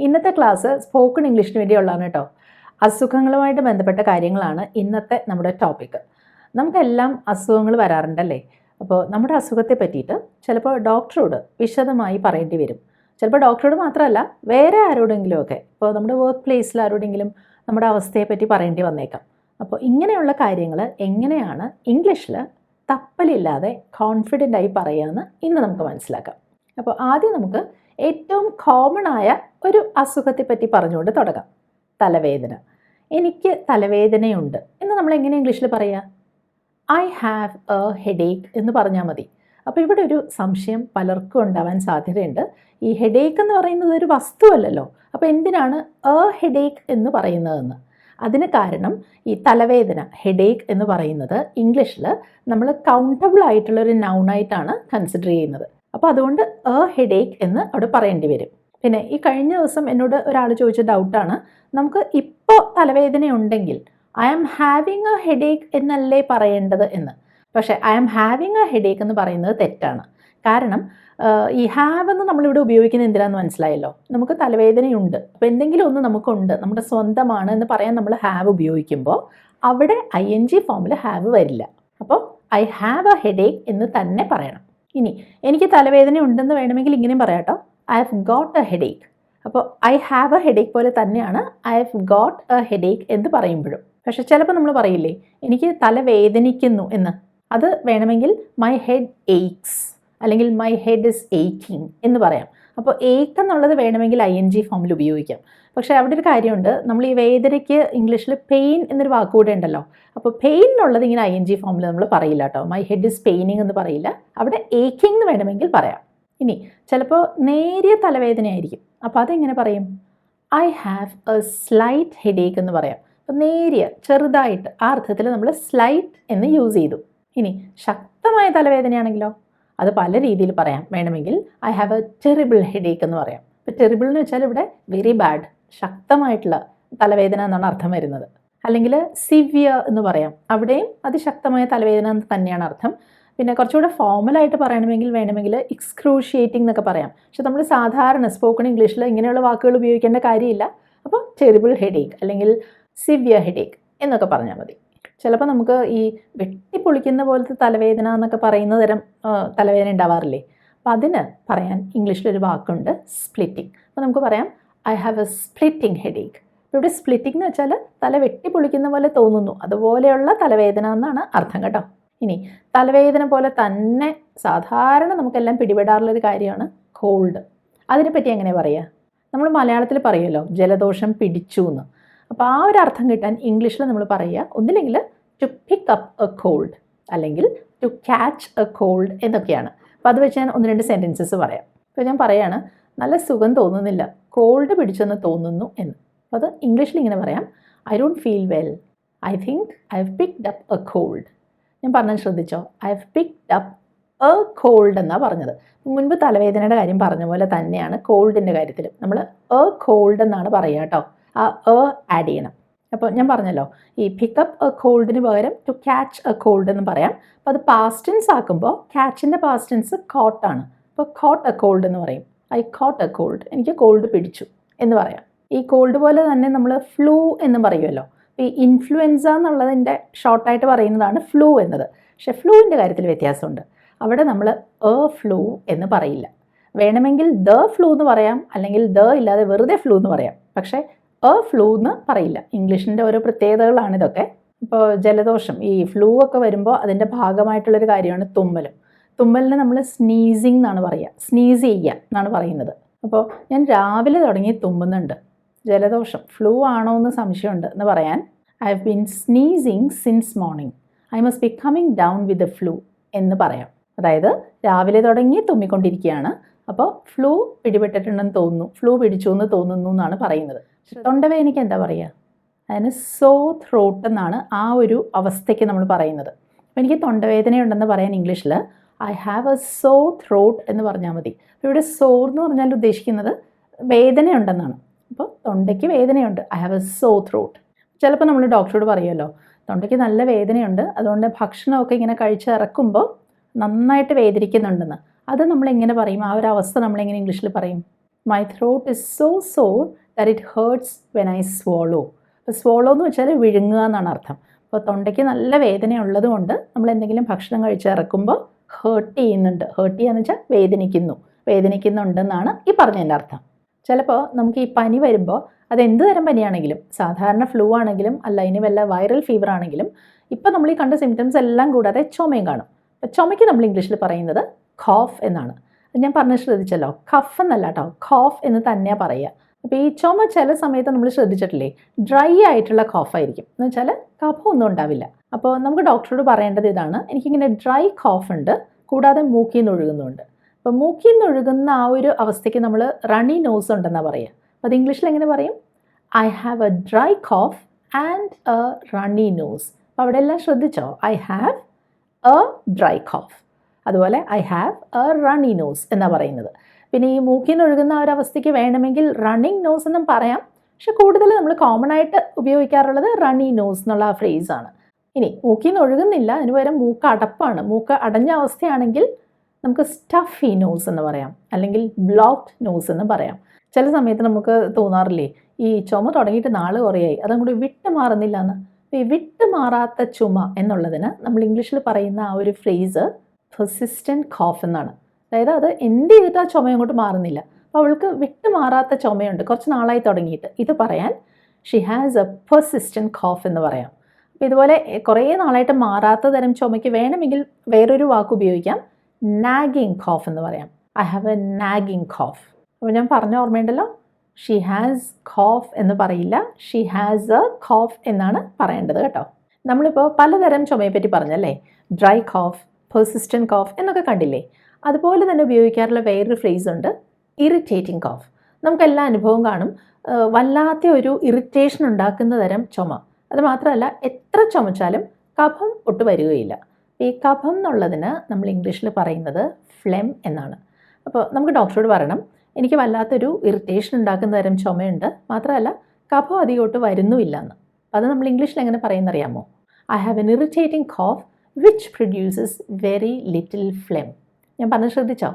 ഇന്നത്തെ class spoken ഇംഗ്ലീഷിന് വേണ്ടിയുള്ളതാണ് കേട്ടോ. അസുഖങ്ങളുമായിട്ട് ബന്ധപ്പെട്ട കാര്യങ്ങളാണ് ഇന്നത്തെ നമ്മുടെ ടോപ്പിക്ക്. നമുക്കെല്ലാം അസുഖങ്ങൾ വരാറുണ്ടല്ലേ? അപ്പോൾ നമ്മുടെ അസുഖത്തെ പറ്റിയിട്ട് ചിലപ്പോൾ ഡോക്ടറോട് വിശദമായി പറയേണ്ടി വരും. ചിലപ്പോൾ ഡോക്ടറോട് മാത്രമല്ല വേറെ ആരോടെങ്കിലുമൊക്കെ, ഇപ്പോൾ നമ്മുടെ വർക്ക് പ്ലേസിൽ ആരോടെങ്കിലും നമ്മുടെ അവസ്ഥയെപ്പറ്റി പറയേണ്ടി വന്നേക്കാം. അപ്പോൾ ഇങ്ങനെയുള്ള കാര്യങ്ങൾ എങ്ങനെയാണ് ഇംഗ്ലീഷിൽ തപ്പലില്ലാതെ കോൺഫിഡൻ്റായി പറയുകയെന്ന് ഇന്ന് നമുക്ക് മനസ്സിലാക്കാം. അപ്പോൾ ആദ്യം നമുക്ക് ഏറ്റവും കോമൺ ആയ ഒരു അസുഖത്തെ പറ്റി പറഞ്ഞുകൊണ്ട് തുടങ്ങാം. തലവേദന. എനിക്ക് തലവേദനയുണ്ട് എന്ന് നമ്മൾ എങ്ങനെ ഇംഗ്ലീഷിൽ പറയുക? ഐ ഹാവ് എ ഹെഡേക്ക് എന്ന് പറഞ്ഞാൽ മതി. അപ്പോൾ ഇവിടെ ഒരു സംശയം പലർക്കും ഉണ്ടാവാൻ സാധ്യതയുണ്ട്. ഈ ഹെഡേക്ക് എന്ന് പറയുന്നത് ഒരു വസ്തുവല്ലല്ലോ, അപ്പോൾ എന്തിനാണ് എ ഹെഡേക്ക് എന്ന് പറയുന്നതെന്ന്. അതിന് കാരണം ഈ തലവേദന, ഹെഡേക്ക് എന്ന് പറയുന്നത് ഇംഗ്ലീഷിൽ നമ്മൾ കൗണ്ടബിൾ ആയിട്ടുള്ള ഒരു നൗണായിട്ടാണ് കൺസിഡർ ചെയ്യുന്നത്. അപ്പോൾ അതുകൊണ്ട് എ ഹെഡേക്ക് എന്ന് അവിടെ പറയേണ്ടി വരും. പിന്നെ ഈ കഴിഞ്ഞ ദിവസം എന്നോട് ഒരാൾ ചോദിച്ച ഡൗട്ടാണ്, നമുക്ക് ഇപ്പോൾ തലവേദനയുണ്ടെങ്കിൽ I am having a headache എന്നല്ലേ പറയേണ്ടത് എന്ന്. പക്ഷേ I am having a headache എന്ന് പറയുന്നത് തെറ്റാണ്. കാരണം ഈ ഹാവ് എന്ന് നമ്മളിവിടെ ഉപയോഗിക്കുന്നത് എന്തിനാന്ന് മനസ്സിലായല്ലോ. നമുക്ക് തലവേദനയുണ്ട്, അപ്പോൾ എന്തെങ്കിലും ഒന്ന് നമുക്കുണ്ട്, നമ്മുടെ സ്വന്തമാണ് എന്ന് പറയാൻ നമ്മൾ ഹാവ് ഉപയോഗിക്കുമ്പോൾ അവിടെ ING ഫോമിൽ ഹാവ് വരില്ല. അപ്പോൾ ഐ ഹാവ് എ ഹെഡേക്ക് എന്ന് തന്നെ പറയണം. ഇനി എനിക്ക് തലവേദന ഉണ്ടെന്ന് വേണമെങ്കിൽ ഇങ്ങനെയും പറയാം കേട്ടോ, I have got A headache. അപ്പോൾ ഐ ഹാവ് എ ഹെഡേക്ക് പോലെ തന്നെയാണ് I have got A headache എന്ന് പറയുമ്പോഴും. പക്ഷേ ചിലപ്പോൾ നമ്മൾ പറയില്ലേ എനിക്ക് തലവേദനിക്കുന്നു എന്ന്, അത് വേണമെങ്കിൽ മൈ ഹെഡ് എയ്ക്സ് അല്ലെങ്കിൽ മൈ ഹെഡ് ഇസ് ഏക്കിങ് എന്ന് പറയാം. അപ്പോൾ ഏക്ക് എന്നുള്ളത് വേണമെങ്കിൽ ING ഫോമിൽ ഉപയോഗിക്കാം. പക്ഷേ അവിടെ ഒരു കാര്യമുണ്ട്, നമ്മൾ ഈ വേദനയ്ക്ക് ഇംഗ്ലീഷിൽ പെയിൻ എന്നൊരു വാക്കുകൂടെ ഉണ്ടല്ലോ. അപ്പോൾ പെയിൻ എന്നുള്ളത് ഇങ്ങനെ ING ഫോമിൽ നമ്മൾ പറയില്ല കേട്ടോ. മൈ ഹെഡ് ഇസ് പെയിനിങ് എന്ന് പറയില്ല, അവിടെ ഏക്കിങ് എന്ന് വേണമെങ്കിൽ പറയാം. ഇനി ചിലപ്പോൾ നേരിയ തലവേദനയായിരിക്കും, അപ്പോൾ അതെങ്ങനെ പറയും? I have a slight headache എന്ന് പറയാം. അപ്പോൾ നേരിയ, ചെറുതായിട്ട്, ആ അർത്ഥത്തിൽ നമ്മൾ സ്ലൈറ്റ് എന്ന് യൂസ് ചെയ്തു. ഇനി ശക്തമായ തലവേദനയാണെങ്കിലോ അത് പല രീതിയിൽ പറയാം. വേണമെങ്കിൽ I have A terrible headache എന്ന് പറയാം. ഇപ്പോൾ ടെറിബിൾ എന്ന് വെച്ചാൽ ഇവിടെ വെരി ബാഡ്, ശക്തമായിട്ടുള്ള തലവേദന എന്നാണ് അർത്ഥം വരുന്നത്. അല്ലെങ്കിൽ സിവിയർ എന്ന് പറയാം, അവിടെയും അതിശക്തമായ തലവേദന തന്നെയാണ് അർത്ഥം. പിന്നെ കുറച്ചുകൂടെ ഫോമലായിട്ട് പറയണമെങ്കിൽ വേണമെങ്കിൽ എക്സ്ക്രൂഷിയേറ്റിംഗ് എന്നൊക്കെ പറയാം. പക്ഷെ നമ്മൾ സാധാരണ സ്പോക്കൺ ഇംഗ്ലീഷിൽ ഇങ്ങനെയുള്ള വാക്കുകൾ ഉപയോഗിക്കേണ്ട കാര്യമില്ല. അപ്പോൾ ടെറിബിൾ ഹെഡേക്ക് അല്ലെങ്കിൽ സിവിയർ ഹെഡേക്ക് എന്നൊക്കെ പറഞ്ഞാൽ മതി. ചിലപ്പോൾ നമുക്ക് ഈ വെട്ടിപ്പൊളിക്കുന്ന പോലത്തെ തലവേദന എന്നൊക്കെ പറയുന്ന തരം തലവേദന ഉണ്ടാവാറില്ലേ? അപ്പോൾ അതിന് പറയാൻ ഇംഗ്ലീഷിലൊരു വാക്കുണ്ട്, സ്പ്ലിറ്റിംഗ്. അപ്പോൾ നമുക്ക് പറയാം I have A splitting headache. ഇപ്പോൾ ഇവിടെ സ്പ്ലിറ്റിംഗ് എന്ന് വെച്ചാൽ തല വെട്ടിപ്പൊളിക്കുന്ന പോലെ തോന്നുന്നു, അതുപോലെയുള്ള തലവേദന എന്നാണ് അർത്ഥം കേട്ടോ. ഇനി തലവേദന പോലെ തന്നെ സാധാരണ നമുക്കെല്ലാം പിടിപെടാറുള്ളൊരു കാര്യമാണ് കോൾഡ്. അതിനെപ്പറ്റി എങ്ങനെ പറയുക? നമ്മൾ മലയാളത്തിൽ പറയുമല്ലോ ജലദോഷം പിടിച്ചു എന്ന്. അപ്പോൾ ആ ഒരു അർത്ഥം കിട്ടാൻ ഇംഗ്ലീഷിൽ നമ്മൾ പറയുക ഒന്നില്ലെങ്കിൽ to pick up a cold അല്ലെങ്കിൽ ടു ക്യാച്ച് എ കോൾഡ് എന്നൊക്കെയാണ്. അപ്പോൾ അത് വെച്ച് ഞാൻ 1-2 സെൻറ്റൻസസ് പറയാം. ഇപ്പോൾ ഞാൻ പറയുകയാണ് നല്ല സുഖം തോന്നുന്നില്ല, കോൾഡ് പിടിച്ചെന്ന് തോന്നുന്നു എന്ന്. അപ്പോൾ അത് ഇംഗ്ലീഷിൽ ഇങ്ങനെ പറയാം, I don't feel well, I think I have picked up a cold. ഞാൻ പറഞ്ഞത് ശ്രദ്ധിച്ചോ, I have picked up a cold എന്നാണ് പറഞ്ഞത്. മുൻപ് തലവേദനയുടെ കാര്യം പറഞ്ഞ പോലെ തന്നെയാണ് കോൾഡിൻ്റെ കാര്യത്തിൽ നമ്മൾ എ കോൾഡ് എന്നാണ് പറയുക കേട്ടോ. ആ ആഡ് ചെയ്യണം. അപ്പോൾ ഞാൻ പറഞ്ഞല്ലോ ഈ പിക്കപ്പ് എ കോൾഡിന് പകരം ടു ക്യാച്ച് എ കോൾഡ് എന്ന് പറയാം. അപ്പോൾ അത് പാസ്റ്റ് ടെൻസ് ആക്കുമ്പോൾ ക്യാച്ചിൻ്റെ പാസ്റ്റ് ടെൻസ് കോട്ടാണ്. അപ്പോൾ കോട്ട് എ കോൾഡ് എന്ന് പറയും. ഐ കോട്ട് എ കോൾഡ്, എനിക്ക് കോൾഡ് പിടിച്ചു എന്ന് പറയാം. ഈ കോൾഡ് പോലെ തന്നെ നമ്മൾ ഫ്ലൂ എന്ന് പറയുമല്ലോ. ഈ ഇൻഫ്ലുവൻസ എന്നുള്ളതിൻ്റെ ഷോർട്ടായിട്ട് പറയുന്നതാണ് ഫ്ലൂ എന്നത്. പക്ഷേ ഫ്ലൂവിൻ്റെ കാര്യത്തിൽ വ്യത്യാസമുണ്ട്. അവിടെ നമ്മൾ എ ഫ്ലൂ എന്ന് പറയില്ല. വേണമെങ്കിൽ ദ ഫ്ലൂ എന്ന് പറയാം, അല്ലെങ്കിൽ ദ ഇല്ലാതെ വെറുതെ ഫ്ലൂ എന്ന് പറയാം. പക്ഷേ എ ഫ്ലൂ എന്ന് പറയില്ല. ഇംഗ്ലീഷിൻ്റെ ഓരോ പ്രത്യേകതകളാണ് ഇതൊക്കെ. ഇപ്പോൾ ജലദോഷം, ഈ ഫ്ലൂ ഒക്കെ വരുമ്പോൾ അതിൻ്റെ ഭാഗമായിട്ടുള്ളൊരു കാര്യമാണ് തുമ്മലും. തുമ്മലിന് നമ്മൾ സ്നീസിങ് എന്നാണ് പറയുക, സ്നീസ് ചെയ്യുക എന്നാണ് പറയുന്നത്. അപ്പോൾ ഞാൻ രാവിലെ തുടങ്ങി തുമ്മുന്നുണ്ട്, ജലദോഷം ഫ്ലൂ ആണോ എന്ന് സംശയമുണ്ട് എന്ന് പറയാൻ I have been sneezing since morning, I must be coming down with the flu എന്ന് പറയാം. അതായത് രാവിലെ തുടങ്ങി തുമ്മിക്കൊണ്ടിരിക്കുകയാണ്, അപ്പോൾ ഫ്ലൂ പിടിപെട്ടിട്ടുണ്ടെന്ന് തോന്നുന്നു, ഫ്ലൂ പിടിച്ചു എന്ന് തോന്നുന്നു എന്നാണ് പറയുന്നത്. തൊണ്ടവേദനയ്ക്ക് എന്താ പറയുക? അതിന് സോ ത്രോട്ട് എന്നാണ് ആ ഒരു അവസ്ഥയ്ക്ക് നമ്മൾ പറയുന്നത്. അപ്പോൾ എനിക്ക് തൊണ്ടവേദനയുണ്ടെന്ന് പറയാൻ ഇംഗ്ലീഷിൽ I have A so throat എന്ന് പറഞ്ഞാൽ മതി. അപ്പോൾ ഇവിടെ സോ എന്ന് പറഞ്ഞാൽ ഉദ്ദേശിക്കുന്നത് വേദനയുണ്ടെന്നാണ്. അപ്പോൾ തൊണ്ടയ്ക്ക് വേദനയുണ്ട്, I have A so throat. ചിലപ്പോൾ നമ്മൾ ഡോക്ടറോട് പറയുമല്ലോ തൊണ്ടയ്ക്ക് നല്ല വേദനയുണ്ട്, അതുകൊണ്ട് ഭക്ഷണമൊക്കെ ഇങ്ങനെ കഴിച്ചിറക്കുമ്പോൾ നന്നായിട്ട് വേദനിക്കുന്നുണ്ടെന്ന്. അത് നമ്മളെങ്ങനെ പറയും? ആ ഒരു അവസ്ഥ നമ്മളെങ്ങനെ ഇംഗ്ലീഷിൽ പറയും? My throat is so sore that it hurts when I swallow. അപ്പോൾ സ്വോളോ എന്ന് വെച്ചാൽ വിഴുങ്ങുക എന്നാണ് അർത്ഥം. അപ്പോൾ തൊണ്ടയ്ക്ക് നല്ല വേദന ഉള്ളത് കൊണ്ട് നമ്മൾ എന്തെങ്കിലും ഭക്ഷണം കഴിച്ച് ഇറക്കുമ്പോൾ ഹേർട്ട് ചെയ്യുന്നുണ്ട്. ഹേർട്ട് ചെയ്യുക എന്ന് വെച്ചാൽ വേദനിക്കുന്നുണ്ടെന്നാണ് ഈ പറഞ്ഞതിൻ്റെ അർത്ഥം. ചിലപ്പോൾ നമുക്ക് ഈ പനി വരുമ്പോൾ അത് എന്ത് തരം പനിയാണെങ്കിലും, സാധാരണ ഫ്ലൂ ആണെങ്കിലും അല്ല ഇനി വല്ല വൈറൽ ഫീവർ ആണെങ്കിലും, ഇപ്പോൾ നമ്മൾ ഈ കണ്ട സിംറ്റംസ് എല്ലാം കൂടാതെ ചുമയും കാണും. അപ്പോൾ ചുമയ്ക്ക് നമ്മൾ ഇംഗ്ലീഷിൽ പറയുന്നത് ഖോഫ് എന്നാണ്. അത് ഞാൻ പറഞ്ഞ് ശ്രദ്ധിച്ചല്ലോ, കഫ് എന്നല്ല കേട്ടോ, ഖോഫ് എന്ന് തന്നെയാണ് പറയുക. അപ്പോൾ ഈ ചുമ ചില സമയത്ത് നമ്മൾ ശ്രദ്ധിച്ചിട്ടില്ലേ, ഡ്രൈ ആയിട്ടുള്ള ഖോഫായിരിക്കും. എന്ന് വെച്ചാൽ കഫമൊന്നും ഉണ്ടാവില്ല. അപ്പോൾ നമുക്ക് ഡോക്ടറോട് പറയേണ്ടത് ഇതാണ്, എനിക്കിങ്ങനെ ഡ്രൈ ഖോഫ് ഉണ്ട്, കൂടാതെ മൂക്കിൽ നിന്ന് ഒഴുകുന്നുണ്ട്. അപ്പോൾ മൂക്കിൽ നിന്ന് ഒഴുകുന്ന ആ ഒരു അവസ്ഥയ്ക്ക് നമ്മൾ റണ്ണി നോസ് ഉണ്ടെന്നാണ് പറയുക. അപ്പോൾ അത് ഇംഗ്ലീഷിൽ എങ്ങനെ പറയും? I have a dry cough and a runny nose. അപ്പോൾ അവിടെ എല്ലാം ശ്രദ്ധിച്ചോ, I have a dry cough, അതുപോലെ I have a runny nose എന്നാണ് പറയുന്നത്. പിന്നെ ഈ മൂക്കിൽ നിന്ന് ഒഴുകുന്ന ആ ഒരു അവസ്ഥയ്ക്ക് വേണമെങ്കിൽ റണ്ണിങ് നോസ് എന്നും പറയാം, പക്ഷെ കൂടുതൽ നമ്മൾ കോമൺ ആയിട്ട് ഉപയോഗിക്കാറുള്ളത് റണ്ണി നോസ് എന്നുള്ള ആ ഫ്രേസാണ്. ഇനി മൂക്കിൽ നിന്ന് ഒഴുകുന്നില്ല, അതിന് പകരം മൂക്ക് അടപ്പാണ്, മൂക്ക് അടഞ്ഞ അവസ്ഥയാണെങ്കിൽ നമുക്ക് സ്റ്റഫി നോസ് എന്ന് പറയാം, അല്ലെങ്കിൽ ബ്ലോക്ക്ഡ് നോസ് എന്ന് പറയാം. ചില സമയത്ത് നമുക്ക് തോന്നാറില്ലേ, ഈ ചുമ തുടങ്ങിയിട്ട് നാൾ കുറയായി, അതങ്ങോട്ട് വിട്ട് മാറുന്നില്ല എന്ന്. ഈ വിട്ട് മാറാത്ത ചുമ എന്നുള്ളതിന് നമ്മൾ ഇംഗ്ലീഷിൽ പറയുന്ന ആ ഒരു ഫ്രേസ് പെർസിസ്റ്റൻറ്റ് കോഫ് എന്നാണ്. അതായത് അത് എന്ത് ചെയ്തിട്ട് ആ ചുമ അങ്ങോട്ട് മാറുന്നില്ല, അപ്പോൾ അവൾക്ക് വിട്ട് മാറാത്ത ചുമയുണ്ട്, കുറച്ച് നാളായി തുടങ്ങിയിട്ട്. ഇത് പറയാൻ ഷി ഹാസ് എ പെർസിസ്റ്റൻറ്റ് കോഫ് എന്ന് പറയാം. അപ്പോൾ ഇതുപോലെ കുറേ നാളായിട്ട് മാറാത്ത തരം ചുമയ്ക്ക് വേണമെങ്കിൽ വേറൊരു വാക്ക് ഉപയോഗിക്കാം, നാഗിങ് കോഫ് എന്ന് പറയാം. I have a nagging cough. അപ്പോൾ ഞാൻ പറഞ്ഞ ഓർമ്മയുണ്ടല്ലോ, ഷീ ഹാസ് കോഫ് എന്ന് പറയില്ല, ഷീ ഹാസ് എ കോഫ് എന്നാണ് പറയേണ്ടത് കേട്ടോ. നമ്മളിപ്പോൾ പലതരം ചുമയെപ്പറ്റി പറഞ്ഞല്ലേ, ഡ്രൈ കോഫ്, പെർസിസ്റ്റൻറ്റ് കോഫ് എന്നൊക്കെ കണ്ടില്ലേ. അതുപോലെ തന്നെ ഉപയോഗിക്കാറുള്ള വേറൊരു ഫ്രേസ് ഉണ്ട്, ഇറിറ്റേറ്റിംഗ് കോഫ്. നമുക്കെല്ലാ അനുഭവം കാണും, വല്ലാത്ത ഒരു ഇറിറ്റേഷൻ ഉണ്ടാക്കുന്ന തരം ചുമ. അത് മാത്രമല്ല എത്ര ചുമച്ചാലും കഫം ഒട്ട് വരികയില്ല. ഈ കഫം എന്നുള്ളതിന് നമ്മൾ ഇംഗ്ലീഷിൽ പറയുന്നത് ഫ്ലെം എന്നാണ്. അപ്പോൾ നമുക്ക് ഡോക്ടറോട് പറയണം, എനിക്ക് വല്ലാത്തൊരു ഇറിറ്റേഷൻ ഉണ്ടാക്കുന്ന തരം ചുമയുണ്ട്, മാത്രമല്ല കഫം അധികോട്ട് വരുന്നുമില്ല എന്ന്. അത് നമ്മൾ ഇംഗ്ലീഷിൽ എങ്ങനെ പറയുന്നറിയാമോ? I have an irritating cough which produces very little phlegm. ഞാൻ പറഞ്ഞ് ശ്രദ്ധിച്ചോ,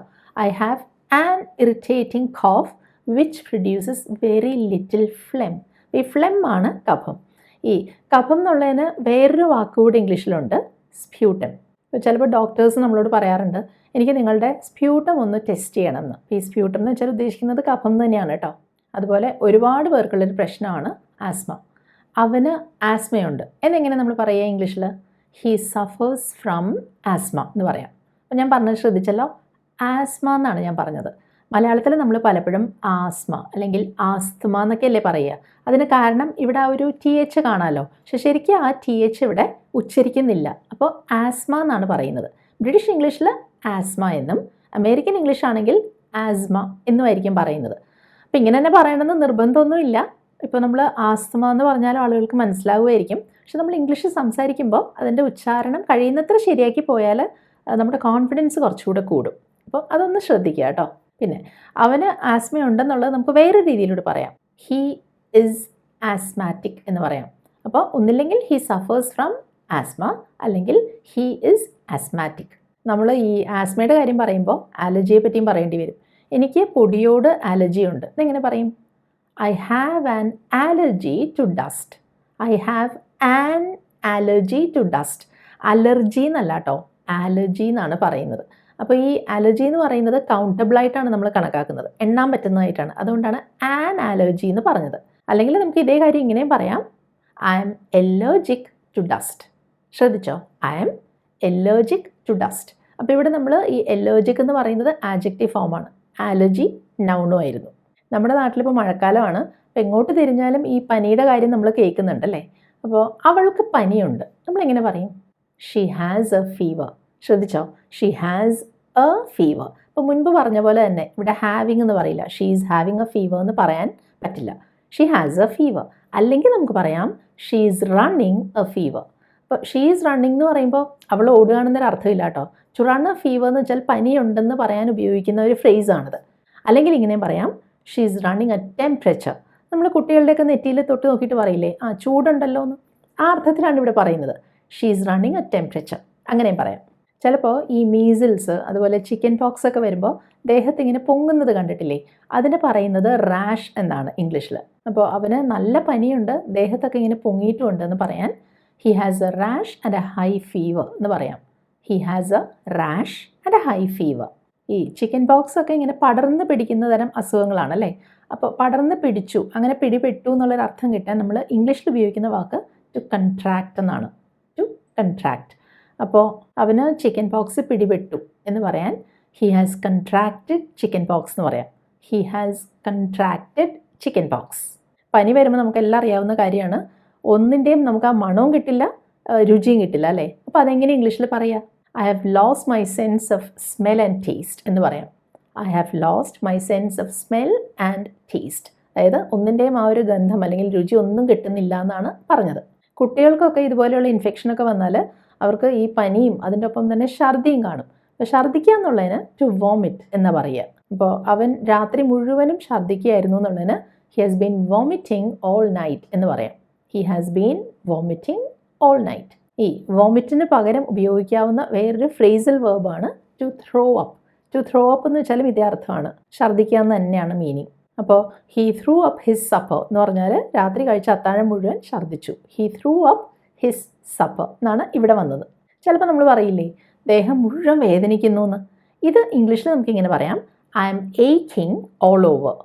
I have an irritating cough which produces very little phlegm. ഈ ഫ്ലെം ആണ് കഫം. ഈ കഫം എന്നുള്ളതിന് വേറൊരു വാക്കുകൂടി ഇംഗ്ലീഷിലുണ്ട്, സ്പ്യൂട്ടം. ഇപ്പോൾ ചിലപ്പോൾ ഡോക്ടേഴ്സ് നമ്മളോട് പറയാറുണ്ട്, എനിക്ക് നിങ്ങളുടെ സ്പ്യൂട്ടം ഒന്ന് ടെസ്റ്റ് ചെയ്യണമെന്ന്. ഈ സ്പ്യൂട്ടം എന്ന് വെച്ചാൽ ഉദ്ദേശിക്കുന്നത് കഫം തന്നെയാണ് കേട്ടോ. അതുപോലെ ഒരുപാട് പേർക്കുള്ളൊരു പ്രശ്നമാണ് ആസ്മ. അവന് ആസ്മയുണ്ട് എന്നെങ്ങനെ നമ്മൾ പറയുക ഇംഗ്ലീഷിൽ? ഹീ സഫേഴ്സ് ഫ്രം ആസ്മ എന്ന് പറയാം. അപ്പോൾ ഞാൻ പറഞ്ഞത് ശ്രദ്ധിച്ചല്ലോ, ആസ്മ എന്നാണ് ഞാൻ പറഞ്ഞത്. മലയാളത്തിൽ നമ്മൾ പലപ്പോഴും ആസ്മ അല്ലെങ്കിൽ ആസ്തമ എന്നൊക്കെയല്ലേ പറയുക. അതിന് കാരണം ഇവിടെ ആ ഒരു TH കാണാമല്ലോ, പക്ഷെ ശരിക്കും ആ TH ഇവിടെ ഉച്ചരിക്കുന്നില്ല. അപ്പോൾ ആസ്മ എന്നാണ് പറയുന്നത്. ബ്രിട്ടീഷ് ഇംഗ്ലീഷിൽ ആസ്മ എന്നും അമേരിക്കൻ ഇംഗ്ലീഷ് ആണെങ്കിൽ ആസ്മ എന്നുമായിരിക്കും പറയുന്നത്. അപ്പോൾ ഇങ്ങനെ തന്നെ പറയണമെന്ന് നിർബന്ധമൊന്നുമില്ല. ഇപ്പോൾ നമ്മൾ ആസ്തമ എന്ന് പറഞ്ഞാൽ ആളുകൾക്ക് മനസ്സിലാവുമായിരിക്കും, പക്ഷെ നമ്മൾ ഇംഗ്ലീഷ് സംസാരിക്കുമ്പോൾ അതിൻ്റെ ഉച്ചാരണം കഴിയുന്നത്ര ശരിയാക്കി പോയാൽ നമ്മുടെ കോൺഫിഡൻസ് കുറച്ചുകൂടെ കൂടും. അപ്പോൾ അതൊന്ന് ശ്രദ്ധിക്കുക കേട്ടോ. പിന്നെ അവന് ആസ്മ ഉണ്ടെന്നുള്ളത് നമുക്ക് വേറൊരു രീതിയിലൂടെ പറയാം, ഹീ ഇസ് ആസ്മാറ്റിക് എന്ന് പറയാം. അപ്പോൾ ഒന്നില്ലെങ്കിൽ ഹീ സഫേഴ്സ് ഫ്രം ആസ്മ, അല്ലെങ്കിൽ ഹീ ഇസ് ആസ്മാറ്റിക്. നമ്മൾ ഈ ആസ്മയുടെ കാര്യം പറയുമ്പോൾ അലർജിയെ പറ്റിയും പറയേണ്ടി വരും. എനിക്ക് പൊടിയോട് അലർജി ഉണ്ട് എന്നെങ്ങനെ പറയും? I have an allergy to dust. I have an allergy to dust. Allergy എന്നല്ല കേട്ടോ, അലർജി എന്നാണ് പറയുന്നത്. അപ്പോൾ ഈ അലർജി എന്ന് പറയുന്നത് കൗണ്ടബിളായിട്ടാണ് നമ്മൾ കണക്കാക്കുന്നത്, എണ്ണാൻ പറ്റുന്നതായിട്ടാണ്. അതുകൊണ്ടാണ് ആൻ അലർജി എന്ന് പറഞ്ഞത്. അല്ലെങ്കിൽ നമുക്ക് ഇതേ കാര്യം ഇങ്ങനെയും പറയാം, ഐ എം എലർജിക് ടു ഡസ്റ്റ്. ശ്രദ്ധിച്ചോ, ഐ എം എലർജിക് ടു ഡസ്റ്റ്. അപ്പോൾ ഇവിടെ നമ്മൾ ഈ എലർജിക് എന്ന് പറയുന്നത് ആഡ്ജക്റ്റീവ് ഫോമാണ്, അലർജി നൗണും ആയിരുന്നു. നമ്മുടെ നാട്ടിലിപ്പോൾ മഴക്കാലമാണ്, അപ്പോൾ എങ്ങോട്ട് തിരിഞ്ഞാലും ഈ പനിയുടെ കാര്യം നമ്മൾ കേൾക്കുന്നുണ്ടല്ലേ. അപ്പോൾ അവൾക്ക് പനിയുണ്ട്, നമ്മളെങ്ങനെ പറയും? She has A fever. ശ്രദ്ധിച്ചോ, ഷീ ഹാസ് എ ഫീവർ. അപ്പോൾ മുൻപ് പറഞ്ഞ പോലെ തന്നെ ഇവിടെ ഹാവിങ് എന്ന് പറയില്ല, she is having A fever എന്ന് പറയാൻ പറ്റില്ല. She has A fever. അല്ലെങ്കിൽ നമുക്ക് പറയാം she is running A fever. അപ്പോൾ ഷീ ഈസ് റണ്ണിങ് എന്ന് പറയുമ്പോൾ അവൾ ഓടുകയാണെന്നൊരു അർത്ഥമില്ല കേട്ടോ. ടു റൺ എ ഫീവർ എന്ന് വെച്ചാൽ പനിയുണ്ടെന്ന് പറയാൻ ഉപയോഗിക്കുന്ന ഒരു ഫ്രേസാണിത്. അല്ലെങ്കിൽ ഇങ്ങനെയും പറയാം, she is running A temperature. നമ്മൾ കുട്ടികളുടെയൊക്കെ നെറ്റിയിൽ തൊട്ട് നോക്കിയിട്ട് പറയില്ലേ, ആ ചൂടുണ്ടല്ലോ എന്ന്, ആ അർത്ഥത്തിലാണ് ഇവിടെ പറയുന്നത്. She is running A temperature, അങ്ങനെയും പറയാം. ചിലപ്പോൾ ഈ മീസിൽസ് അതുപോലെ ചിക്കൻ പോക്സ് ഒക്കെ വരുമ്പോൾ ദേഹത്ത് ഇങ്ങനെ പൊങ്ങുന്നത് കണ്ടിട്ടില്ലേ, അതിന് പറയുന്നത് റാഷ് എന്നാണ് ഇംഗ്ലീഷിൽ. അപ്പോൾ അവന് നല്ല പനിയുണ്ട്, ദേഹത്തൊക്കെ ഇങ്ങനെ പൊങ്ങിയിട്ടുമുണ്ട് എന്ന് പറയാൻ he has A rash and A high fever എന്ന് പറയാം. He has A rash and A high fever. ഈ ചിക്കൻ പോക്സ് ഒക്കെ ഇങ്ങനെ പടർന്ന് പിടിക്കുന്ന തരം അസുഖങ്ങളാണല്ലേ. അപ്പോൾ പടർന്ന് പിടിച്ചു, അങ്ങനെ പിടിപെട്ടു എന്നുള്ളൊരർത്ഥം കിട്ടാൻ നമ്മൾ ഇംഗ്ലീഷിൽ ഉപയോഗിക്കുന്ന വാക്ക് ടു കൺട്രാക്റ്റ് എന്നാണ്. To contract. അപ്പോൾ അവന് ചിക്കൻ പോക്സ് പിടിപെട്ടു എന്ന് പറയാൻ he has contracted chickenpox എന്ന് പറയാം. He has contracted chickenpox. പനി വരുമ്പോൾ നമുക്കെല്ലാം അറിയാവുന്ന കാര്യമാണ്, ഒന്നിൻ്റെയും നമുക്ക് ആ മണവും കിട്ടില്ല, രുചിയും കിട്ടില്ല അല്ലേ. അപ്പോൾ അതെങ്ങനെ ഇംഗ്ലീഷിൽ പറയാം? I have lost my sense of smell and taste എന്ന് പറയാം. I have lost my sense of smell and taste. അതായത് ഒന്നിൻ്റെയും ആ ഒരു ഗന്ധം അല്ലെങ്കിൽ രുചി ഒന്നും കിട്ടുന്നില്ല എന്നാണ് പറഞ്ഞത്. കുട്ടികൾക്കൊക്കെ ഇതുപോലെയുള്ള ഇൻഫെക്ഷനൊക്കെ വന്നാൽ അവർക്ക് ഈ പനിയും അതിൻ്റെ ഒപ്പം തന്നെ ഛർദിയും കാണും. അപ്പോൾ ഛർദിക്കുക എന്നുള്ളതിന് ടു വോമിറ്റ് എന്ന് പറയുക. അപ്പോൾ അവൻ രാത്രി മുഴുവനും ഛർദിക്കുകയായിരുന്നു എന്നുള്ളതിന് he has been vomiting all night എന്ന് പറയാം. He has been vomiting all night. ഈ വോമിറ്റിന് പകരം ഉപയോഗിക്കാവുന്ന വേറൊരു ഫ്രേസൽ വേർബാണ് to throw up. To throw up എന്ന് വെച്ചാലും ഇതേ അർത്ഥമാണ്, ഛർദിക്കുക എന്ന് തന്നെയാണ് മീനിങ്. അപ്പോൾ he threw up his supper എന്ന് പറഞ്ഞാൽ രാത്രി കഴിച്ച അത്താഴം മുഴുവൻ ഛർദിച്ചു. He threw up his supper എന്നാണ് ഇവിടെ വന്നത്. ചിലപ്പോൾ നമ്മൾ പറയില്ലേ ദേഹം മുഴുവൻ വേദനിക്കുന്നു എന്ന്. ഇത് ഇംഗ്ലീഷിൽ നമുക്കിങ്ങനെ പറയാം, ഐ ആം ഏക്കിങ് ഓൾ ഓവർ.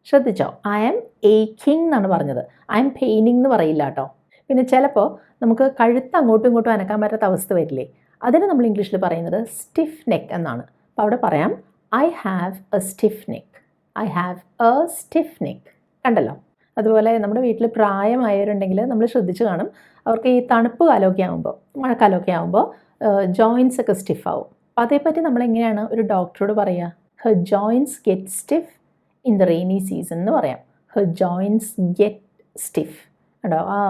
ശ്രദ്ധിച്ചോ, ഐ ആം ഏക്കിങ് എന്നാണ് പറഞ്ഞത്, ഐ ആം പെയിനിങ് എന്ന് പറയില്ല കേട്ടോ. പിന്നെ ചിലപ്പോൾ നമുക്ക് കഴുത്ത് അങ്ങോട്ടും ഇങ്ങോട്ടും അനക്കാൻ പറ്റാത്ത അവസ്ഥ വരില്ലേ, അതിന് നമ്മൾ ഇംഗ്ലീഷിൽ പറയുന്നത് സ്റ്റിഫ് നെക്ക് എന്നാണ്. അപ്പോൾ അവിടെ പറയാം I have A stiff neck. I have A stiff neck. കണ്ടല്ലോ. അതുപോലെ നമ്മുടെ വീട്ടിൽ പ്രായമായവരുണ്ടെങ്കിൽ നമ്മൾ ശ്രദ്ധിച്ച് കാണും, അവർക്ക് ഈ തണുപ്പ് കാലമൊക്കെ ആകുമ്പോൾ, മഴക്കാലമൊക്കെ ആകുമ്പോൾ ജോയിൻസ് ഒക്കെ സ്റ്റിഫാവും. അപ്പോൾ അതേപ്പറ്റി നമ്മളെങ്ങനെയാണ് ഒരു ഡോക്ടറോട് പറയുക? Her joints get stiff in the rainy season എന്ന് പറയാം. Her joints get stiff. കേട്ടോ, ആ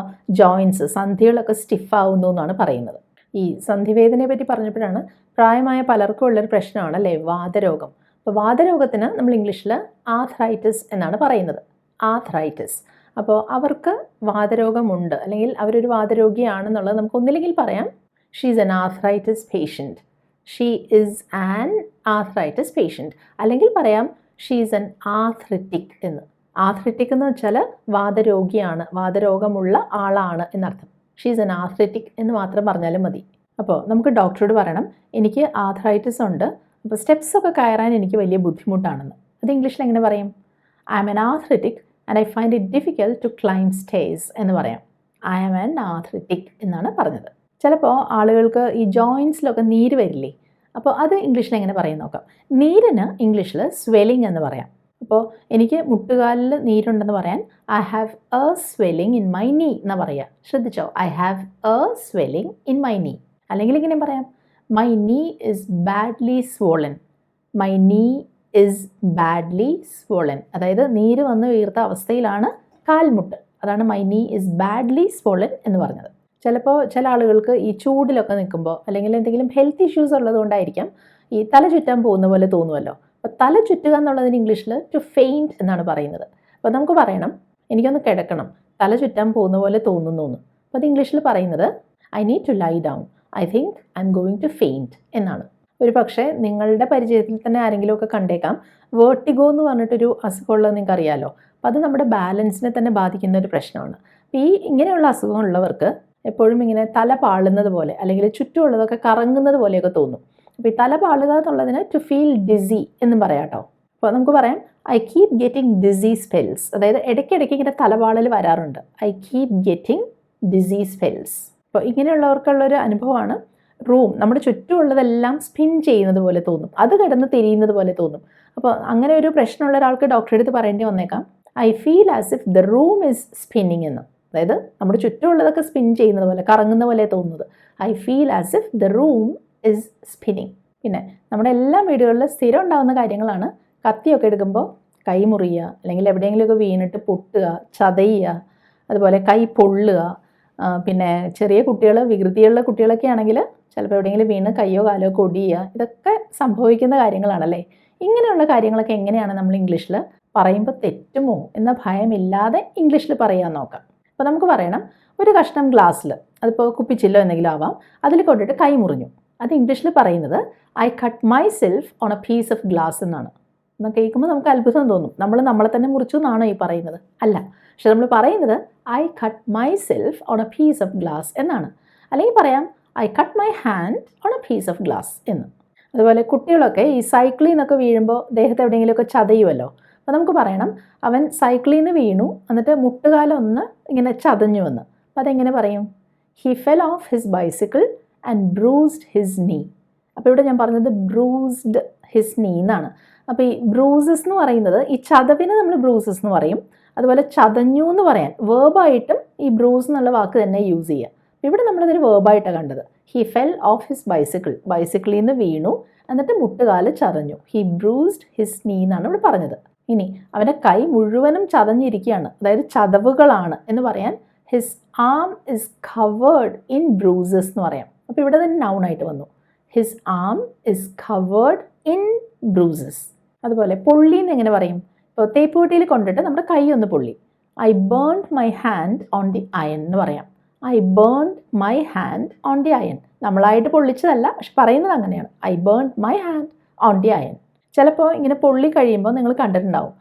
ജോയിൻസ് സന്ധികളൊക്കെ സ്റ്റിഫാവുന്നു എന്നാണ് പറയുന്നത്. ഈ സന്ധിവേദനയെ പറ്റി പറഞ്ഞപ്പോഴാണ് പ്രായമായ പലർക്കും ഉള്ളൊരു പ്രശ്നമാണല്ലേ വാതരോഗം. അപ്പോൾ വാതരോഗത്തിന് നമ്മൾ ഇംഗ്ലീഷിൽ ആർത്രൈറ്റിസ് എന്നാണ് പറയുന്നത്. ആർത്രൈറ്റിസ്. അപ്പോൾ അവർക്ക് വാതരോഗമുണ്ട് അല്ലെങ്കിൽ അവരൊരു വാതരോഗിയാണെന്നുള്ളത് നമുക്ക് ഒന്നില്ലെങ്കിൽ പറയാം she is an arthritis patient. She is an arthritis patient. അല്ലെങ്കിൽ പറയാം ഷീ ഈസ് ആൻ ആർത്രറ്റിക് എന്ന്. ആർത്രറ്റിക് എന്ന് വെച്ചാൽ വാതരോഗിയാണ്, വാതരോഗമുള്ള ആളാണ് എന്നർത്ഥം. ഷീ ഈസ് ആൻ ആർത്രറ്റിക് എന്ന് മാത്രം പറഞ്ഞാലും മതി. അപ്പോൾ നമുക്ക് ഡോക്ടറോട് പറയണം എനിക്ക് ആർത്രൈറ്റിസ് ഉണ്ട്, അപ്പോൾ സ്റ്റെപ്സൊക്കെ കയറാൻ എനിക്ക് വലിയ ബുദ്ധിമുട്ടാണെന്ന്. അത് ഇംഗ്ലീഷിൽ എങ്ങനെ പറയും? I am an arthritic and I find it difficult to climb stairs എന്ന് പറയാം. ഐ ആം ആൻ ആർത്രറ്റിക് എന്നാണ് പറഞ്ഞത്. ചിലപ്പോൾ ആളുകൾക്ക് ഈ ജോയിൻസിലൊക്കെ നീര് വരില്ലേ, അപ്പോൾ അത് ഇംഗ്ലീഷിൽ എങ്ങനെ പറയും നോക്കാം. നീരിന് ഇംഗ്ലീഷിൽ സ്വെല്ലിംഗ് എന്ന് പറയാം. അപ്പോൾ എനിക്ക് മുട്ടുകാലിൽ നീരുണ്ടെന്ന് പറയാൻ I have A swelling in my നീ എന്ന് പറയുക. ശ്രദ്ധിച്ചോ, I have A swelling in my നീ. അല്ലെങ്കിൽ ഇങ്ങനെ പറയാം മൈ നീ ഇസ് ബാഡ്ലി സ്വോളൻ. മൈ നീ ഇസ് ബാഡ്ലി സ്വോളൻ. അതായത് നീര് വന്ന് വീർത്ത അവസ്ഥയിലാണ് കാൽമുട്ട്. അതാണ് മൈ നീ ഇസ് ബാഡ്ലി സ്വോളൻ എന്ന് പറഞ്ഞത്. ചിലപ്പോൾ ചില ആളുകൾക്ക് ഈ ചൂടിലൊക്കെ നിൽക്കുമ്പോൾ അല്ലെങ്കിൽ എന്തെങ്കിലും ഹെൽത്ത് ഇഷ്യൂസ് ഉള്ളതുകൊണ്ടായിരിക്കാം ഈ തല ചുറ്റാൻ പോകുന്ന പോലെ തോന്നുമല്ലോ. അപ്പോൾ തല ചുറ്റുക എന്നുള്ളതിന് ഇംഗ്ലീഷിൽ ടു ഫെയിൻറ്റ് എന്നാണ് പറയുന്നത്. അപ്പോൾ നമുക്ക് പറയണം എനിക്കൊന്ന് കിടക്കണം, തല ചുറ്റാൻ പോകുന്ന പോലെ തോന്നുന്നു എന്ന്. അപ്പോൾ അത് ഇംഗ്ലീഷിൽ പറയുന്നത് I need to lie down, I think I am going to faint എന്നാണ്. ഒരു പക്ഷേ നിങ്ങളുടെ പരിചയത്തിൽ തന്നെ ആരെങ്കിലുമൊക്കെ കണ്ടേക്കാം വേർട്ടിഗോ എന്ന് പറഞ്ഞിട്ടൊരു അസുഖമുള്ളത് നിങ്ങൾക്ക് അറിയാമല്ലോ. അപ്പോൾ അത് നമ്മുടെ ബാലൻസിനെ തന്നെ ബാധിക്കുന്ന ഒരു പ്രശ്നമാണ്. അപ്പോൾ ഈ ഇങ്ങനെയുള്ള അസുഖമുള്ളവർക്ക് എപ്പോഴും ഇങ്ങനെ തല പാളുന്നത് പോലെ അല്ലെങ്കിൽ ചുറ്റുമുള്ളതൊക്കെ കറങ്ങുന്നത് പോലെയൊക്കെ തോന്നും. അപ്പോൾ ഈ തല പാളുക എന്നുള്ളതിന് ടു ഫീൽ ഡിസി എന്നും പറയാം കേട്ടോ. അപ്പോൾ നമുക്ക് പറയാം I keep getting DC spells. അതായത് ഇടയ്ക്കിടയ്ക്ക് ഇങ്ങനെ തലപാളൽ വരാറുണ്ട്. I keep getting DC spells. അപ്പോൾ ഇങ്ങനെയുള്ളവർക്കുള്ളൊരു അനുഭവമാണ് റൂം നമ്മുടെ ചുറ്റുമുള്ളതെല്ലാം സ്പിൻ ചെയ്യുന്നത് പോലെ തോന്നും, അത് കിടന്ന് തിരിയുന്നത് പോലെ തോന്നും. അപ്പോൾ അങ്ങനെ ഒരു പ്രശ്നമുള്ള ഒരാൾക്ക് ഡോക്ടറെ അടുത്ത് പറയേണ്ടി വന്നേക്കാം I feel as if the room is spinning എന്ന്. അതായത് നമ്മുടെ ചുറ്റുമുള്ളതൊക്കെ സ്പിൻ ചെയ്യുന്നത് പോലെ കറങ്ങുന്ന പോലെ തോന്നുന്നത്. I feel as if the room is spinning. പിന്നെ നമ്മുടെ എല്ലാ വീടുകളിലും സ്ഥിരം ഉണ്ടാകുന്ന കാര്യങ്ങളാണ് കത്തിയൊക്കെ എടുക്കുമ്പോൾ കൈ മുറിയുക, അല്ലെങ്കിൽ എവിടെയെങ്കിലുമൊക്കെ വീണിട്ട് പൊട്ടുക, ചതയുക, അതുപോലെ കൈ പൊള്ളുക. പിന്നെ ചെറിയ കുട്ടികൾ, വികൃതിയുള്ള കുട്ടികളൊക്കെ ആണെങ്കിൽ ചിലപ്പോൾ എവിടെയെങ്കിലും വീണ് കയ്യോ കാലോ കൊടിയുക, ഇതൊക്കെ സംഭവിക്കുന്ന കാര്യങ്ങളാണല്ലേ. ഇങ്ങനെയുള്ള കാര്യങ്ങളൊക്കെ എങ്ങനെയാണ് നമ്മൾ ഇംഗ്ലീഷിൽ പറയുമ്പോൾ തെറ്റുമോ എന്ന ഭയമില്ലാതെ ഇംഗ്ലീഷിൽ പറയാൻ നോക്കാം. അപ്പോൾ നമുക്ക് പറയണം ഒരു കഷ്ണം ഗ്ലാസ്സിൽ, അതിപ്പോൾ കുപ്പിച്ചില്ലോ എന്തെങ്കിലും ആവാം, അതിൽ കൊണ്ടിട്ട് കൈ മുറിഞ്ഞു. അത് ഇംഗ്ലീഷിൽ പറയുന്നത് I cut myself on a piece of glass എന്നാണ്. എന്ന് കേൾക്കുമ്പോൾ നമുക്ക് അത്ഭുതം തോന്നും, നമ്മളെ തന്നെ മുറിച്ചു എന്നാണോ ഈ പറയുന്നത്? അല്ല, പക്ഷെ നമ്മൾ പറയുന്നത് I cut myself on a piece of glass എന്നാണ്. അല്ലെങ്കിൽ പറയാം I cut my hand on a piece of glass എന്ന്. അതുപോലെ കുട്ടികളൊക്കെ ഈ സൈക്കിളിൽ നിന്നൊക്കെ വീഴുമ്പോൾ ദേഹത്ത് എവിടെയെങ്കിലുമൊക്കെ ചതയുമല്ലോ. അപ്പോൾ നമുക്ക് പറയണം അവൻ സൈക്കിളിൽ നിന്ന് വീണു എന്നിട്ട് മുട്ടുകാലം ഒന്ന് ഇങ്ങനെ ചതഞ്ഞു എന്ന്. അപ്പോൾ അതെങ്ങനെ പറയും? He fell off his bicycle and bruised his knee. അപ്പോൾ ഇവിടെ ഞാൻ പറഞ്ഞത് ബ്രൂസ്ഡ് ഹിസ് നീ എന്നാണ്. അപ്പോൾ ഈ ബ്രൂസസ് എന്ന് പറയുന്നത് ഈ ചതവിന് നമ്മൾ ബ്രൂസസ് എന്ന് പറയും. അതുപോലെ ചതഞ്ഞു എന്ന് പറയാൻ വേർബായിട്ടും ഈ ബ്രൂസ് എന്നുള്ള വാക്ക് തന്നെ യൂസ് ചെയ്യുക. ഇവിടെ നമ്മളതൊരു വേർബായിട്ടാണ് കണ്ടത്. ഹി ഫെൽ ഓഫ് ഹിസ് ബൈസിക്കിളിൽ നിന്ന് വീണു എന്നിട്ട് മുട്ടുകാല് ചതഞ്ഞു. ഹി ബ്രൂസ്ഡ് ഹിസ് നീ എന്നാണ് ഇവിടെ പറഞ്ഞത്. ഇനി അവൻ്റെ കൈ മുഴുവനും ചതഞ്ഞിരിക്കുകയാണ്, അതായത് ചതവുകളാണ് എന്ന് പറയാൻ his arm is covered in bruises എന്ന് പറയാം. അപ്പോൾ ഇവിടെ തന്നെ നൗണായിട്ട് വന്നു. His arm is covered in bruises. അതുപോലെ പൊള്ളി എന്ന് എങ്ങനെ പറയും? ഇപ്പോൾ തേപ്പുപെട്ടിയിൽ കൊണ്ടിട്ട് നമ്മുടെ കൈ ഒന്ന് പൊള്ളി. I burned my hand on the iron എന്ന് പറയാം. I burned my hand on the iron. നമ്മളായിട്ട് പൊള്ളിച്ചതല്ല, പക്ഷെ പറയുന്നത് അങ്ങനെയാണ്. I burned my hand on the iron. ചിലപ്പോൾ ഇങ്ങനെ പൊള്ളി കഴിയുമ്പോൾ നിങ്ങൾ കണ്ടിട്ടുണ്ടാവും,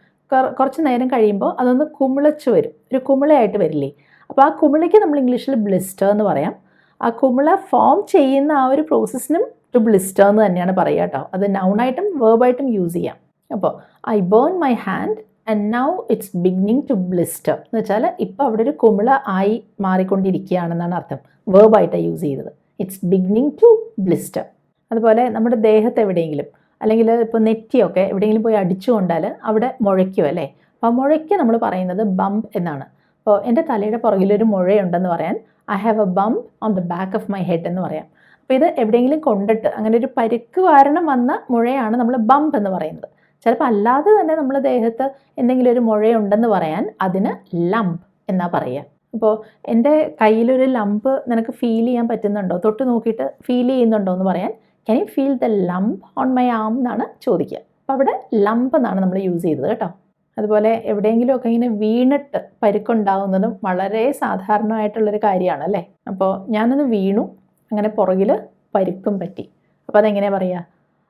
കുറച്ച് നേരം കഴിയുമ്പോൾ അതൊന്ന് കുമിളച്ച് വരും, ഒരു കുമിളയായിട്ട് വരില്ലേ? അപ്പോൾ ആ കുമിളയ്ക്ക് നമ്മൾ ഇംഗ്ലീഷിൽ ബ്ലിസ്റ്റർ എന്ന് പറയാം. ആ കുമിള ഫോം ചെയ്യുന്ന ആ ഒരു പ്രോസസ്സിനും ടു ബ്ലിസ്റ്റർ എന്ന് തന്നെയാണ് പറയുക കേട്ടോ. അത് നൗണായിട്ടും വേർബായിട്ടും യൂസ് ചെയ്യാം. അപ്പോൾ I burn my hand and now it's beginning to blister എന്ന് വെച്ചാൽ ഇപ്പോൾ അവിടെ ഒരു കുമിള ആയി മാറിക്കൊണ്ടിരിക്കുകയാണെന്നാണ് അർത്ഥം. വേർബായിട്ടാണ് യൂസ് ചെയ്തത്. It's beginning to blister. അതുപോലെ നമ്മുടെ ദേഹത്ത് എവിടെയെങ്കിലും അല്ലെങ്കിൽ ഇപ്പോൾ നെറ്റിയൊക്കെ എവിടെയെങ്കിലും പോയി അടിച്ചു കൊണ്ടാൽ അവിടെ മുഴയ്ക്കും അല്ലേ? അപ്പോൾ മുഴയ്ക്ക് നമ്മൾ പറയുന്നത് ബംപ് എന്നാണ്. അപ്പോൾ എൻ്റെ തലയുടെ പുറകിലൊരു മുഴയുണ്ടെന്ന് പറയാൻ I have A bump on the back of my head എന്ന് പറയാം. അപ്പോൾ ഇത് എവിടെയെങ്കിലും കൊണ്ടിട്ട് അങ്ങനെ ഒരു പരിക്ക് കാരണം വന്ന മുഴയാണ് നമ്മൾ ബംപ് എന്ന് പറയുന്നത്. ചിലപ്പോൾ അല്ലാതെ തന്നെ നമ്മൾ ദേഹത്ത് എന്തെങ്കിലും ഒരു മുഴയുണ്ടെന്ന് പറയാൻ അതിന് ലംപ് എന്നാ പറയുക. അപ്പോൾ എൻ്റെ കയ്യിലൊരു ലംപ് നിനക്ക് ഫീൽ ചെയ്യാൻ പറ്റുന്നുണ്ടോ, തൊട്ട് നോക്കിയിട്ട് ഫീൽ ചെയ്യുന്നുണ്ടോ എന്ന് പറയാൻ can you feel the lump on my arm എന്നാണ് ചോദിക്കുക. അപ്പോൾ അവിടെ ലംപ് എന്നാണ് നമ്മൾ യൂസ് ചെയ്തത് കേട്ടോ. അതുപോലെ എവിടെയെങ്കിലുമൊക്കെ ഇങ്ങനെ വീണിട്ട് പരിക്കുണ്ടാവുന്നതും വളരെ സാധാരണമായിട്ടുള്ളൊരു കാര്യമാണ് അല്ലേ? അപ്പോൾ ഞാനൊന്ന് വീണു, അങ്ങനെ പുറകിൽ പരിക്കും പറ്റി. അപ്പോൾ അതെങ്ങനെയാണ് പറയുക?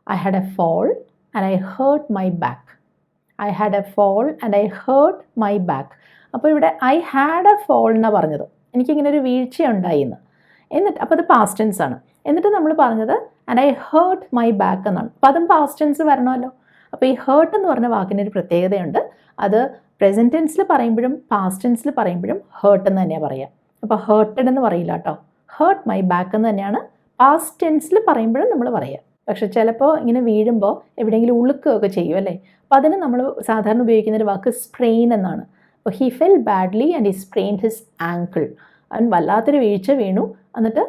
I had a fall and I hurt my back. I had a fall and I hurt my back. അപ്പോൾ ഇവിടെ ഐ ഹാഡ് എ ഫോൾ എന്നാണ് പറഞ്ഞത്, എനിക്കിങ്ങനെ ഒരു വീഴ്ച ഉണ്ടായി എന്ന്. എന്നിട്ട് അപ്പോൾ അത് പാസ്റ്റ് ടെൻസ് ആണ്. എന്നിട്ട് നമ്മൾ പറഞ്ഞത് and I hurt my back എന്നാണ്. അപ്പോൾ അതും പാസ്റ്റ് ടെൻസ് വരണമല്ലോ. അപ്പോൾ ഈ ഹേർട്ട് എന്ന് പറഞ്ഞ വാക്കിനൊരു പ്രത്യേകതയുണ്ട്. അത് പ്രസൻറ്റ് ടെൻസിൽ പറയുമ്പോഴും പാസ്റ്റ് ടെൻസിൽ പറയുമ്പോഴും ഹേർട്ട് എന്ന് തന്നെയാണ് പറയുക. അപ്പോൾ ഹേർട്ടഡ് എന്ന് പറയില്ല കേട്ടോ. ഹേർട്ട് മൈ ബാക്ക് എന്ന് തന്നെയാണ് പാസ്റ്റ് ടെൻസിൽ പറയുമ്പോഴും നമ്മൾ പറയുക. പക്ഷെ ചിലപ്പോൾ ഇങ്ങനെ വീഴുമ്പോൾ എവിടെയെങ്കിലും ഉളുക്കുകയൊക്കെ ചെയ്യും അല്ലേ? അപ്പോൾ അതിന് നമ്മൾ സാധാരണ ഉപയോഗിക്കുന്നൊരു വാക്ക് സ്പ്രെയിൻ എന്നാണ്. അപ്പോൾ he fell badly and he sprained his ankle. അവൻ വല്ലാത്തൊരു വീഴ്ച വീണു, എന്നിട്ട്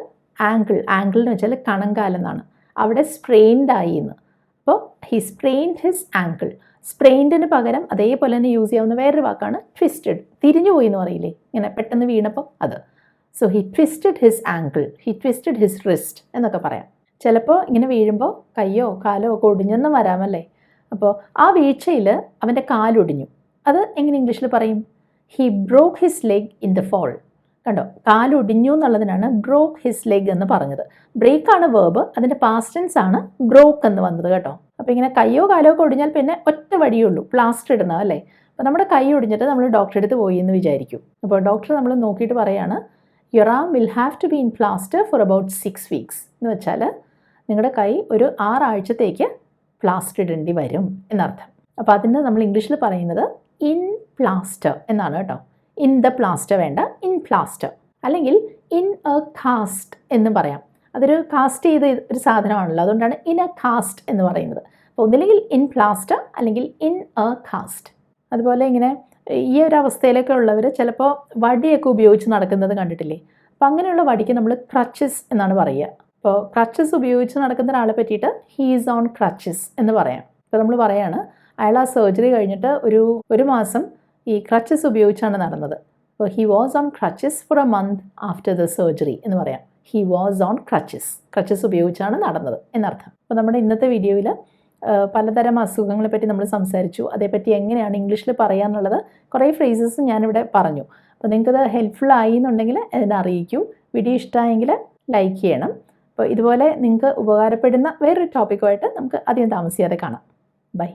ആങ്കിൾ എന്ന് വെച്ചാൽ കണങ്കാലെന്നാണ്, അവിടെ സ്പ്രെയിൻഡ് ആയി എന്ന്. അപ്പോൾ ഹി സ്പ്രെയിൻഡ് ഹിസ് ആങ്കിൾ. സ്പ്രെയിൻഡിന് പകരം അതേപോലെ തന്നെ യൂസ് ചെയ്യാവുന്ന വേറൊരു വാക്കാണ് ട്വിസ്റ്റഡ്. തിരിഞ്ഞു പോയി എന്ന് പറയില്ലേ, ഇങ്ങനെ പെട്ടെന്ന് വീണപ്പോൾ അത്. So he twisted his ankle, he twisted his wrist എന്നൊക്കെ പറയാം. ചിലപ്പോൾ ഇങ്ങനെ വീഴുമ്പോൾ കയ്യോ കാലോ ഒക്കെ ഒടിഞ്ഞെന്നും വരാമല്ലേ? അപ്പോൾ ആ വീഴ്ചയിൽ അവൻ്റെ കാലൊടിഞ്ഞു. അത് എങ്ങനെ ഇംഗ്ലീഷിൽ പറയും? He broke his leg in the fall. കണ്ടോ, കാലൊടിഞ്ഞു എന്നുള്ളതിനാണ് ബ്രോക്ക് ഹിസ് ലെഗ് എന്ന് പറഞ്ഞത്. ബ്രേക്കാണ് വേർബ്, അതിൻ്റെ പാസ്റ്റ് ടെൻസ് ആണ് ബ്രോക്ക് എന്ന് വന്നത് കേട്ടോ. അപ്പോൾ ഇങ്ങനെ കയ്യോ കാലോ ഒക്കെ ഒടിഞ്ഞാൽ പിന്നെ ഒറ്റ വഴിയേ ഉള്ളൂ, പ്ലാസ്റ്റർ ഇടണം അല്ലേ? അപ്പോൾ നമ്മുടെ കൈ ഒടിഞ്ഞിട്ട് നമ്മൾ ഡോക്ടറെ അടുത്ത് പോയി എന്ന് വിചാരിക്കും. അപ്പോൾ ഡോക്ടർ നമ്മൾ നോക്കിയിട്ട് പറയുകയാണ് your arm will have to be in plaster for about 6 weeks എന്ന് വെച്ചാൽ നിങ്ങളുടെ കൈ ഒരു 6 ആഴ്ചത്തേക്ക് പ്ലാസ്റ്റർ ഇടേണ്ടി വരും എന്നർത്ഥം. അപ്പോൾ അതിന് നമ്മൾ ഇംഗ്ലീഷിൽ പറയുന്നത് ഇൻ പ്ലാസ്റ്റർ എന്നാണ് കേട്ടോ. ഇൻ ദ പ്ലാസ്റ്റർ വേണ്ട, ഇൻ പ്ലാസ്റ്റർ. അല്ലെങ്കിൽ ഇൻ എ കാസ്റ്റ് എന്ന് പറയാം. അതൊരു കാസ്റ്റ് ചെയ്ത ഒരു സാധനമാണല്ലോ, അതുകൊണ്ടാണ് ഇൻ എ കാസ്റ്റ് എന്ന് പറയുന്നത്. അപ്പോൾ ഒന്നില്ലെങ്കിൽ ഇൻ പ്ലാസ്റ്റർ അല്ലെങ്കിൽ ഇൻ എ കാസ്റ്റ്. അതുപോലെ ഇങ്ങനെ ഈ ഒരു അവസ്ഥയിലൊക്കെ ഉള്ളവർ ചിലപ്പോൾ വടിയൊക്കെ ഉപയോഗിച്ച് നടക്കുന്നത് കണ്ടിട്ടില്ലേ? അപ്പോൾ അങ്ങനെയുള്ള വടിക്ക് നമ്മൾ ക്രച്ചസ് എന്നാണ് പറയുക. അപ്പോൾ ക്രച്ചസ് ഉപയോഗിച്ച് നടക്കുന്ന ഒരാളെ പറ്റിയിട്ട് ഹീ ഈസ് ഓൺ ക്രച്ചസ് എന്ന് പറയാം. ഇപ്പോൾ നമ്മൾ പറയാണ് അയാൾ ആ സർജറി കഴിഞ്ഞിട്ട് ഒരു മാസം ഈ ക്രച്ചസ് ഉപയോഗിച്ചാണ് നടന്നത്. അപ്പോൾ he was on crutches for a month after the surgery എന്ന് പറയാം. ഹി വാസ് ഓൺ ക്രച്ചസ് ഉപയോഗിച്ചാണ് നടന്നത് എന്നർത്ഥം. അപ്പോൾ നമ്മുടെ ഇന്നത്തെ വീഡിയോയിൽ പലതരം അസുഖങ്ങളെ പറ്റി നമ്മൾ സംസാരിച്ചു. അതേപ്പറ്റി എങ്ങനെയാണ് ഇംഗ്ലീഷിൽ പറയാന്നുള്ളത് കുറേ ഫ്രേസസ് ഞാനിവിടെ പറഞ്ഞു. അപ്പോൾ നിങ്ങൾക്കത് ഹെൽപ്ഫുൾ ആയി എന്നുണ്ടെങ്കിൽ എന്നെ അറിയിക്കൂ. വീഡിയോ ഇഷ്ടമായെങ്കിൽ ലൈക്ക് ചെയ്യണം. അപ്പോൾ ഇതുപോലെ നിങ്ങൾക്ക് ഉപകാരപ്പെടുന്ന വേറൊരു ടോപ്പിക്കുമായിട്ട് നമുക്ക് അധികം താമസിയാതെ കാണാം. ബൈ.